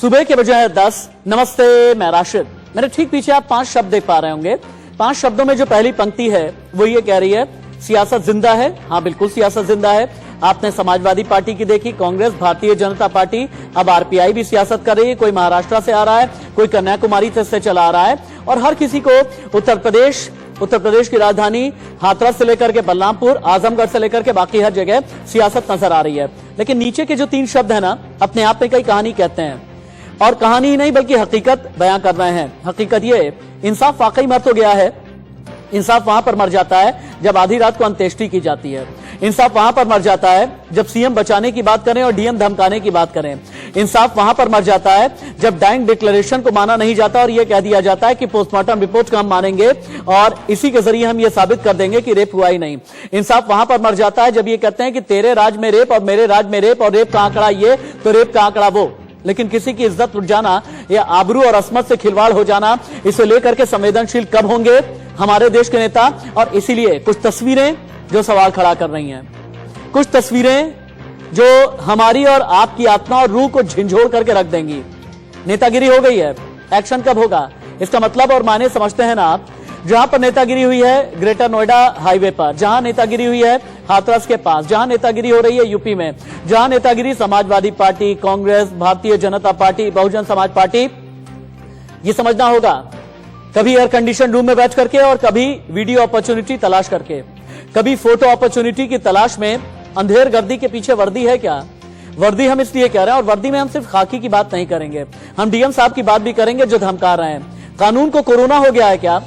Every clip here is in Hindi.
सुबह के बजे है 10। नमस्ते, मैं राशिद। मेरे ठीक पीछे आप 5 शब्द देख पा रहे होंगे। 5 शब्दों में जो पहली पंक्ति है वो ये कह रही है, सियासत जिंदा है। हाँ, बिल्कुल सियासत जिंदा है। आपने समाजवादी पार्टी की देखी, कांग्रेस, भारतीय जनता पार्टी, अब आरपीआई भी सियासत कर रही है। कोई महाराष्ट्र से आ रहा है, कोई कन्याकुमारी से चला आ रहा है, और हर किसी को उत्तर प्रदेश की राजधानी हाथरस से लेकर के बलरामपुर, आजमगढ़ से लेकर के बाकी हर जगह सियासत नजर आ रही है। लेकिन नीचे के जो 3 शब्द है ना, अपने आप में कई कहानी कहते हैं, और कहानी ही नहीं बल्कि हकीकत बयां कर रहे हैं। हकीकत ये, इंसाफ वाकई मर तो गया है। इंसाफ वहां पर मर जाता है जब आधी रात को अंत्येष्टि की जाती है। इंसाफ वहां पर मर जाता है जब सीएम बचाने की बात करें और डीएम धमकाने की बात करें। इंसाफ वहां पर मर जाता है जब डाइंग डिक्लेरेशन को माना नहीं जाता और यह कह दिया जाता है कि पोस्टमार्टम रिपोर्ट का हम मानेंगे और इसी के जरिए हम ये साबित कर देंगे कि रेप हुआ ही नहीं। इंसाफ वहां पर मर जाता है जब ये कहते हैं कि तेरे राज में रेप और मेरे राज में रेप, और रेप का आंकड़ा ये तो रेप का आंकड़ा वो। लेकिन किसी की इज्जत उठ जाना या आबरू और अस्मत से खिलवाड़ हो जाना, इसे लेकर के संवेदनशील कब होंगे हमारे देश के नेता? और इसीलिए कुछ तस्वीरें जो सवाल खड़ा कर रही हैं, कुछ तस्वीरें जो हमारी और आपकी आत्मा और रूह को झिंझोड़ करके रख देंगी। नेतागिरी हो गई है, एक्शन कब होगा? इसका मतलब और माने समझते हैं ना आप? जहां पर नेतागिरी हुई है ग्रेटर नोएडा हाईवे पर, जहां नेतागिरी हुई है हाथरस के पास, जहां नेतागिरी हो रही है यूपी में, जहां नेतागिरी Samajwadi party, Congress, Bharatiya Janata party, Bahujan Samaj party, ये समझना होगा कभी एयर कंडीशन रूम में बैठ करके और कभी वीडियो अपॉर्चुनिटी तलाश करके, कभी फोटो अपॉर्चुनिटी की तलाश में। अंधेर गर्दी के पीछे वर्दी है क्या? वर्दी हम इसलिए कह रहे हैं, और वर्दी में हम सिर्फ खाकी की बात नहीं करेंगे, हम डीएम साहब की बात भी करेंगे जो धमका रहे हैं। कानून को कोरोना हो गया है क्या?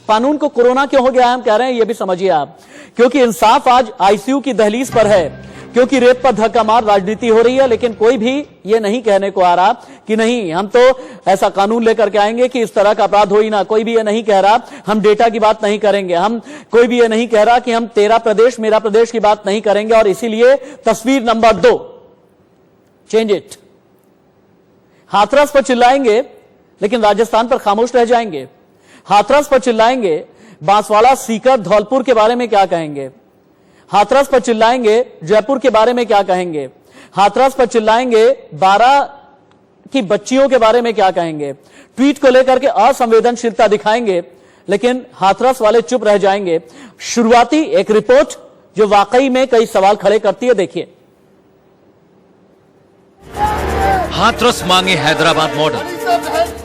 कानून को कोरोना क्यों हो गया है हम कह रहे हैं, ये भी समझिए आप। क्योंकि इंसाफ आज आईसीयू की दहलीज पर है, क्योंकि रेप पर धक्का मार राजनीति हो रही है। लेकिन कोई भी ये नहीं कहने को आ रहा कि नहीं हम तो ऐसा कानून लेकर के आएंगे कि इस तरह का अपराध हो ही ना। कोई भी ये नहीं कह रहा हम डेटा की बात नहीं करेंगे, हम कोई भी ये नहीं कह रहा कि हम तेरा प्रदेश मेरा प्रदेश की बात नहीं करेंगे। और इसीलिए तस्वीर नंबर 2, चेंज इट। हाथरस पर चिल्लाएंगे लेकिन राजस्थान पर खामोश रह जाएंगे। हाथरस पर चिल्लाएंगे, बांसवाड़ा, सीकर, धौलपुर के बारे में क्या कहेंगे? हाथरस पर चिल्लाएंगे, जयपुर के बारे में क्या कहेंगे? हाथरस पर चिल्लाएंगे, 12 की बच्चियों के बारे में क्या कहेंगे? ट्वीट को लेकर के असंवेदनशीलता दिखाएंगे, लेकिन हाथरस वाले चुप रह जाएंगे। शुरुआती एक रिपोर्ट जो वाकई में कई सवाल खड़े करती है, देखिए। हाथरस मांगे हैदराबाद मॉडल,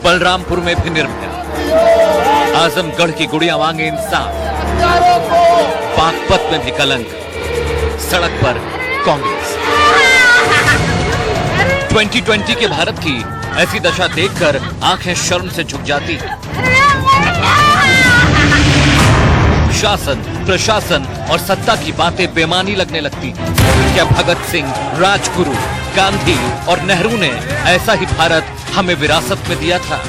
बलरामपुर में भी निर्भया, आजमगढ़ की गुड़िया मांगे इंसाफ, बागपत में भी कलंक, सड़क पर कांग्रेस। 2020 के भारत की ऐसी दशा देखकर आंखें शर्म से झुक जाती हैं। शासन, प्रशासन और सत्ता की बातें बेमानी लगने लगती हैं। क्या भगत सिंह, राजगुरु, गांधी और नेहरू ने ऐसा ही भारत हमें विरासत में दिया था,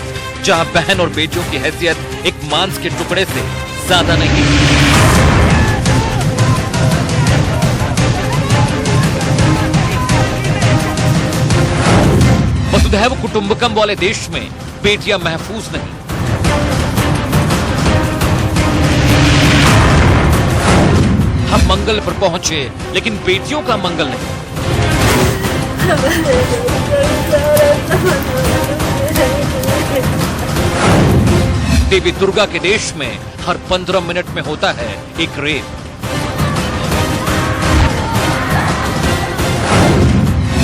जहां बहन और बेटियों की हैसियत एक मांस के टुकड़े से ज्यादा नहीं? वसुधैव कुटुंबकम वाले देश में बेटियां महफूज नहीं। हम मंगल पर पहुंचे लेकिन बेटियों का मंगल नहीं। देवी दुर्गा के देश में हर 15 मिनट में होता है एक रेप।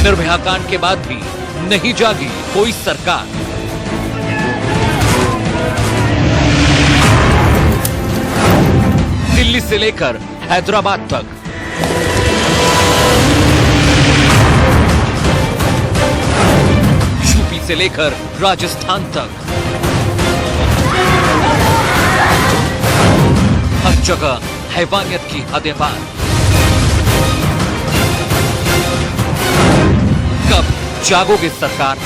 निर्भया कांड के बाद भी नहीं जागी कोई सरकार। दिल्ली से लेकर हैदराबाद तक, यूपी से लेकर राजस्थान तक, हर जगह हैवानियत की हदें पार। कब जागोगे सरकार?